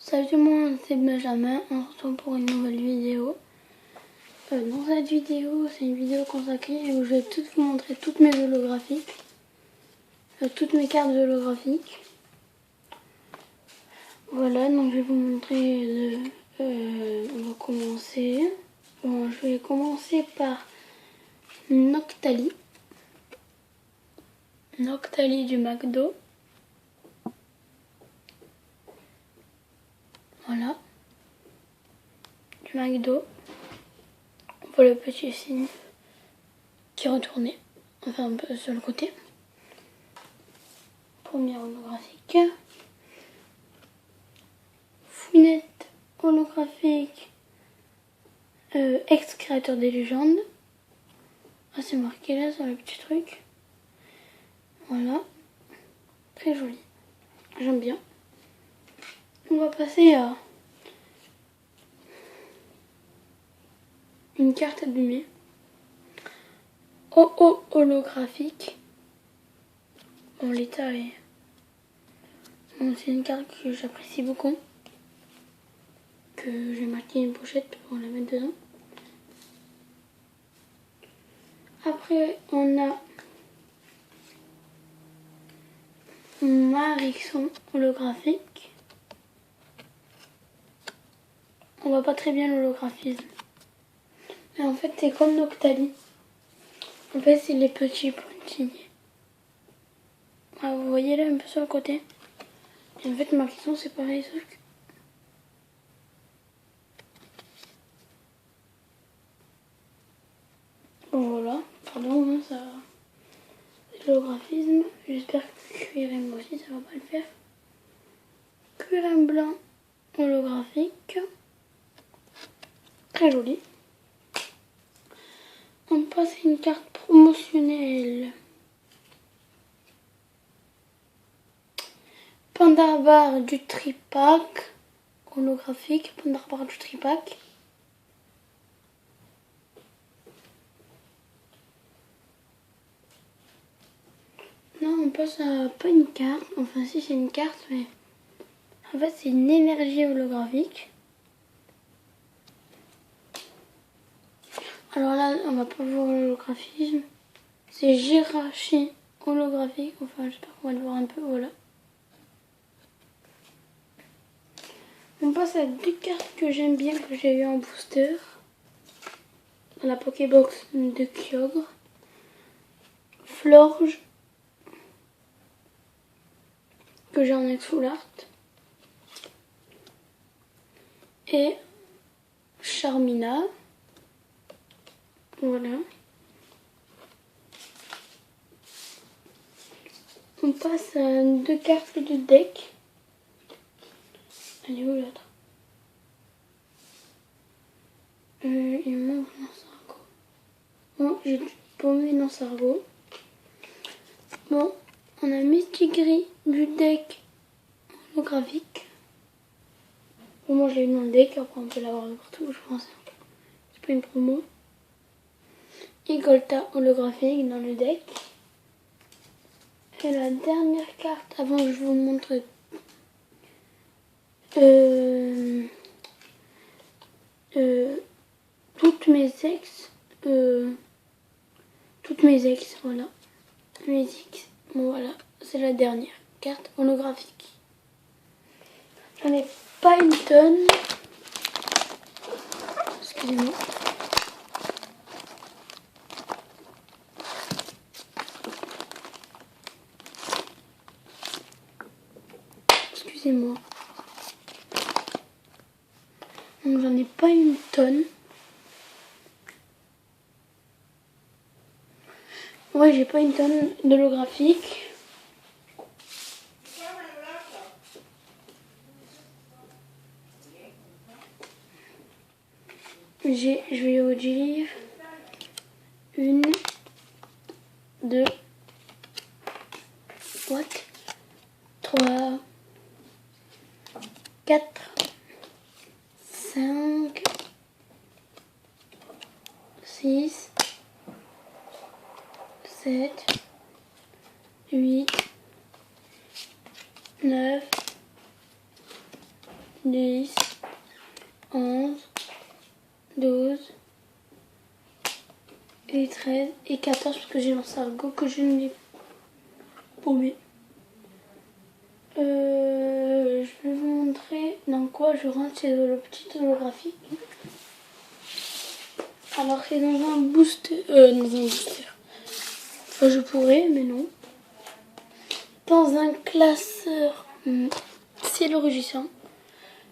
Salut tout le monde, c'est Benjamin, on se retrouve pour une nouvelle vidéo. Dans cette vidéo, c'est une vidéo consacrée où je vais vous montrer toutes mes holographiques, toutes mes cartes holographiques. Voilà, donc je vais vous montrer, on va commencer. Bon, je vais commencer par Noctali. Noctali du McDo. Voilà. Du McDo. On voit le petit signe qui est retourné. Enfin, un peu sur le côté. Premier holographique. Fouinette holographique. Ex-créateur des légendes. Ah, c'est marqué là sur le petit truc. Voilà. Très joli. J'aime bien. On va passer à une carte abîmée. Oh holographique. Bon, l'état est... Bon, c'est une carte que j'apprécie beaucoup. Que j'ai marqué une pochette pour la mettre dedans. Après, on a Marixon holographique. On voit pas très bien l'holographisme. Mais en fait, c'est comme Noctali. En fait, c'est les petits pointillés. Ah, vous voyez là, un peu sur le côté. Et en fait, Marixon, c'est pareil, sauf que... Bon, voilà. Pardon, hein, ça... L'holographisme. J'espère que QRM aussi, ça va pas le faire. QRM blanc holographique. Très joli. On passe à une carte promotionnelle. Pandarbar du tripack. Holographique. Pandarbar du tripack. Là, on passe à pas une carte. Enfin, si, c'est une carte, mais en fait, c'est une énergie holographique. Alors là, on va pas voir l'holographisme. C'est Jirachi holographique. Enfin, j'espère qu'on va le voir un peu. Voilà. On passe à deux cartes que j'aime bien, que j'ai eu en booster. Dans la Pokébox de Kyogre. Florge. Que j'ai en ex-full art. Et Charmina. Voilà. On passe à deux cartes de deck. Elle est où l'autre? Il manque Nansargo. Bon, j'ai paumé Nansargo. Bon, on a Mistigris du deck holographique. Bon, moi je l'ai eu dans le deck, après on peut l'avoir partout, je pense. C'est pas une promo. Igolta holographique dans le deck. Et la dernière carte, avant que je vous montre toutes mes ex, voilà. Mes ex. Bon voilà, c'est la dernière carte holographique. J'en ai pas une tonne. Excusez-moi. Excusez-moi. Donc j'en ai pas une tonne. Ouais, j'ai pas une tonne d'holographique. Je vais vous dire 1, 2, 3, 4, 5, 6, 7, 8, 9, 10, 11, 12 et 13 et 14 parce que j'ai lancé un go que je ne l'ai paumé. Je vais vous montrer dans quoi je rentre chez le petit holographique. Alors c'est dans un booster. Enfin je pourrais mais non. Dans un classeur ciel rugissant.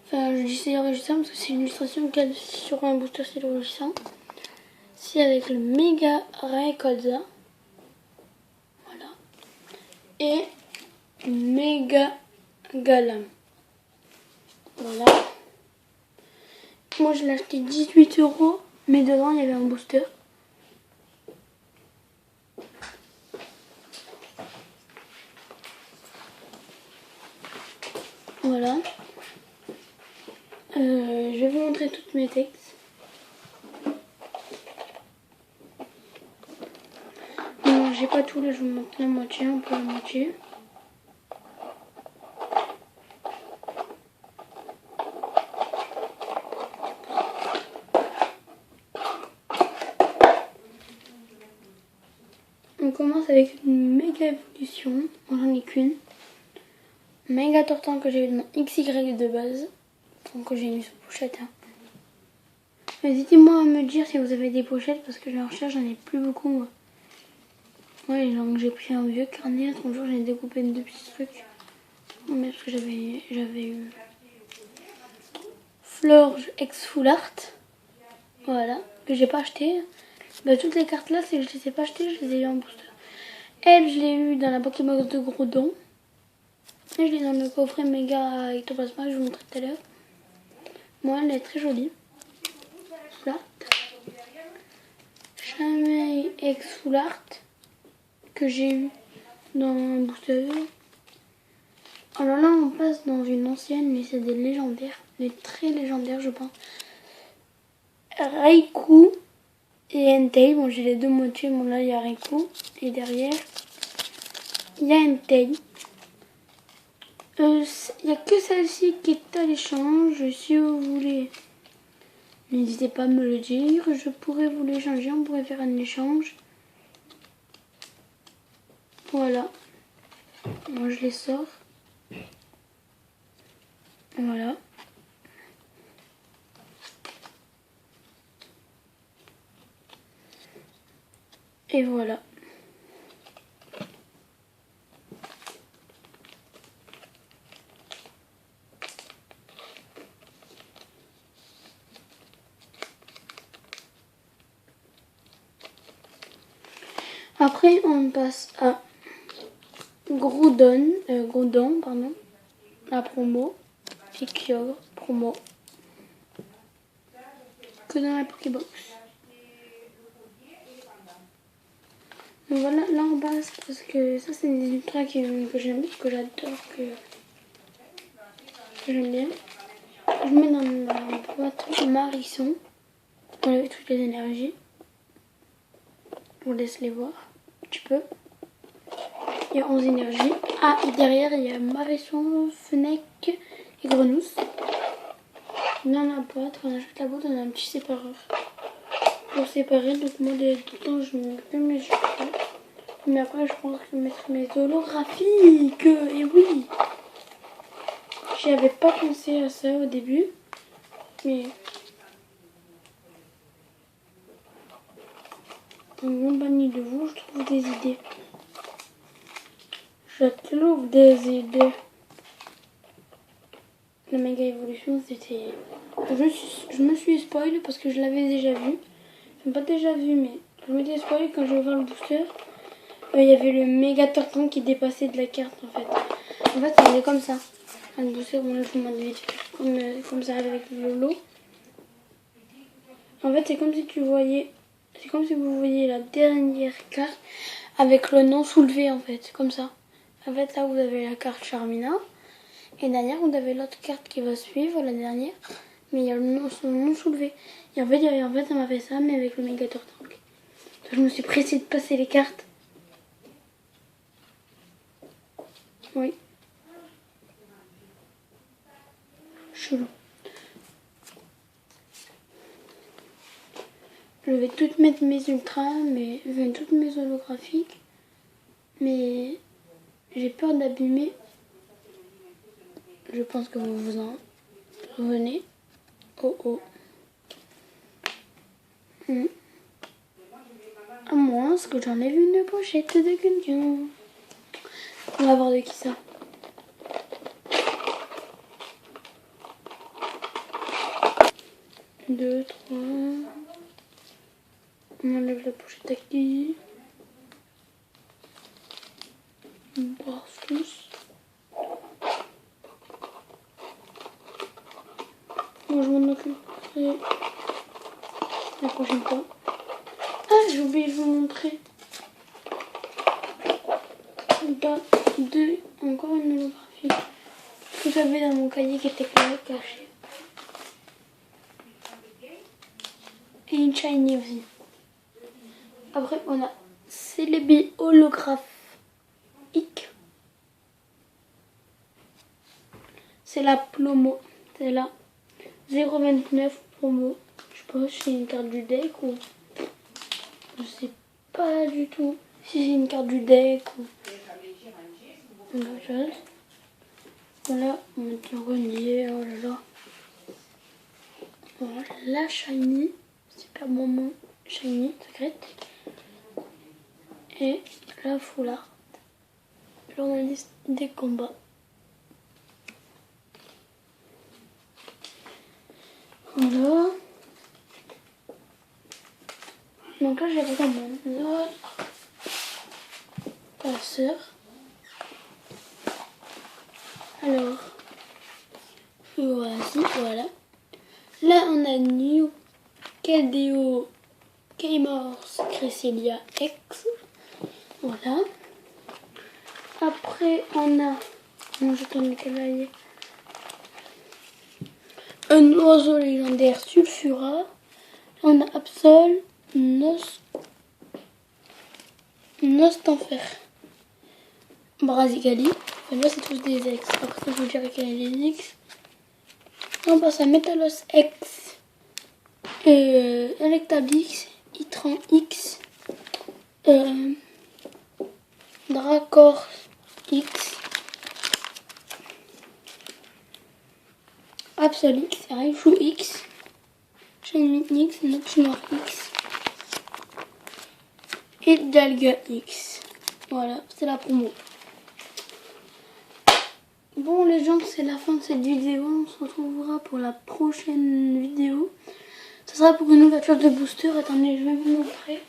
Enfin je dis ciel rugissant parce que c'est une illustration qu'il y a sur un booster ciel rugissant. C'est avec le Mega Rayquaza. Voilà. Et Mega Galam. Voilà. Moi je l'ai acheté 18 €, mais dedans il y avait un booster. Voilà. Je vais vous montrer toutes mes textes. Non, j'ai pas tout là, je vous montre la moitié, un peu la moitié. On commence avec une méga évolution, j'en ai qu'une. Méga Tortan que j'ai eu dans XY de base, donc que j'ai mis sur pochette. Hein. N'hésitez-moi à me dire si vous avez des pochettes parce que je recherche, j'en ai plus beaucoup moi. Ouais, donc j'ai pris un vieux carnet, l'autre jour j'ai découpé deux petits trucs. Mais parce que j'avais eu Florge X Full Art, voilà, que j'ai pas acheté. Bah, toutes les cartes là, c'est que je les ai pas achetées, je les ai eu en booster. Elle, je l'ai eu dans la Pokébox de Groudon. Et je l'ai dans le coffret méga Ectoplasma que je vous montrais tout à l'heure. Moi, elle est très jolie. Là. Chamei X Full Art que j'ai eu dans un booster. Alors là, on passe dans une ancienne, mais c'est des légendaires. Des très légendaires, je pense. Raikou et Entei. Bon, j'ai les deux moitiés. Bon, là, il y a Raikou. Et derrière, il y a Entei. Il n'y a que celle-ci qui est à l'échange. Si vous voulez, n'hésitez pas à me le dire. Je pourrais vous l'échanger. On pourrait faire un échange. Voilà. Moi, je les sors. Voilà. Et voilà. Après, on passe à Groudon, pardon, la promo, et Kyogre, promo, que dans la Pokébox. Donc voilà, là on passe parce que ça c'est des ultras que j'aime, que j'adore, que j'aime bien. Je mets dans la boîte Marisson, avec toutes les énergies. Je vous laisse les voir un petit peu. Il y a 11 énergies. Ah, et derrière, il y a Marisson, Fennec et Grenousse. Dans la boîte, quand on achète la boîte, on a un petit sépareur. Pour séparer, donc moi, tout le temps, je mets que mes jeux. Mais après, je pense que je mettrai mes holographiques. Et oui, j'y avais pas pensé à ça au début. Mais en compagnie de vous, je trouve des idées. Je trouve des idées. La méga évolution, c'était... Je me suis spoil parce que je l'avais déjà vu. Enfin, pas déjà vu, mais je m'étais spoil quand je vais voir le booster. Il y avait le méga tortan qui dépassait de la carte en fait. En fait, ça est comme ça. Un booster, bon là je vous montre vite comme ça arrive avec le lot. En fait, c'est comme si tu voyais... C'est comme si vous voyez la dernière carte avec le nom soulevé en fait, comme ça. En fait, là vous avez la carte Charmina. Et derrière, vous avez l'autre carte qui va suivre, la dernière. Mais il y a son nom soulevé. Et en fait, ça m'a fait ça, mais avec le méga tortan. Je me suis pressée de passer les cartes. Oui. chelou. Je vais toutes mettre mes ultras, toutes mes holographiques. Mais j'ai peur d'abîmer. Je pense que vous vous en souvenez. Oh oh. À moins que j'enlève une pochette de quelqu'un. On va voir de qui ça. Deux, trois. On enlève la pochette à qui? On brasse tous. Moi je m'en occuperai la prochaine fois. Ah, j'ai oublié de vous montrer. Encore une holographique que j'avais dans mon cahier qui était caché. Et une shiny aussi. Après, on a Celebi holographique. C'est la promo. C'est la 0,29 promo. Je sais pas si c'est une carte du deck ou... Je sais pas du tout si c'est une carte du deck ou... une autre chose. Voilà, on est relié. Oh là là. Voilà, la shiny. Super moment shiny, secrète. Et la foulard. Journaliste des combats. Voilà. Donc là, j'ai vraiment mon autre passeur. Alors, voici, voilà. Là, on a New Caldeo K-Morse Cresselia X. Voilà. Après, on a... Non, je tourne le cavalier. Un oiseau légendaire Sulfura. On a Absol, Nostanfer, Brasigali. Enfin, là, c'est tous des X. Après, je vous dirai quel est les X. On passe à Metalos X, Electabix, Itran X, Dracor X, Absol X, Raichu X, Shiny X, Noxmore X et Dalga X. Voilà, c'est la promo. Bon les gens, c'est la fin de cette vidéo. On se retrouvera pour la prochaine vidéo. Ce sera pour une ouverture de booster. Attendez, je vais vous montrer.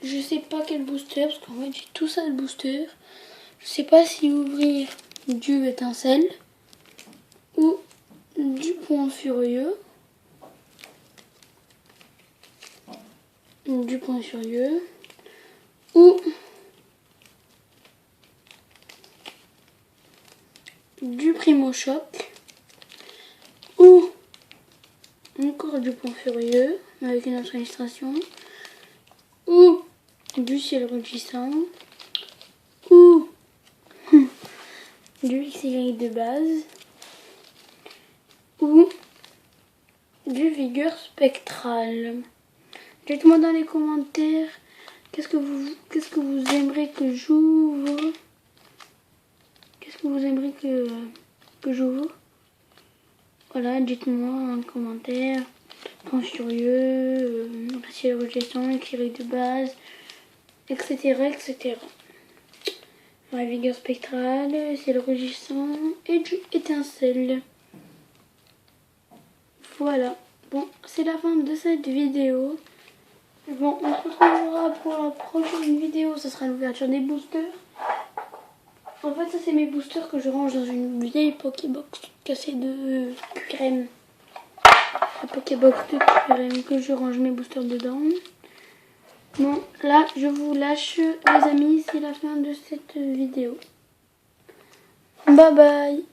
Je sais pas quel booster, parce qu'en fait j'ai tout ça de booster. Je sais pas si ouvrir du étincelle ou du point furieux. Du point furieux. Ou du primo choc. Ou encore du point furieux avec une autre illustration. Ou du ciel rugissant. Ou du XY de base. Ou du vigueur spectrale. Dites-moi dans les commentaires qu'est-ce que vous aimeriez que j'ouvre. Qu'est-ce que vous aimeriez que j'ouvre. Voilà, dites-moi en commentaire. Point furieux, ciel rugissant, XY de base, etc. etc. La vigueur spectrale, ciel rugissant et du étincelle. Voilà. Bon, c'est la fin de cette vidéo. Bon, on se retrouvera pour la prochaine vidéo. Ce sera l'ouverture des boosters. En fait, ça c'est mes boosters que je range dans une vieille Pokébox cassée de crème. La Pokébox de crème que je range mes boosters dedans. Bon, là, je vous lâche, les amis. C'est la fin de cette vidéo. Bye bye.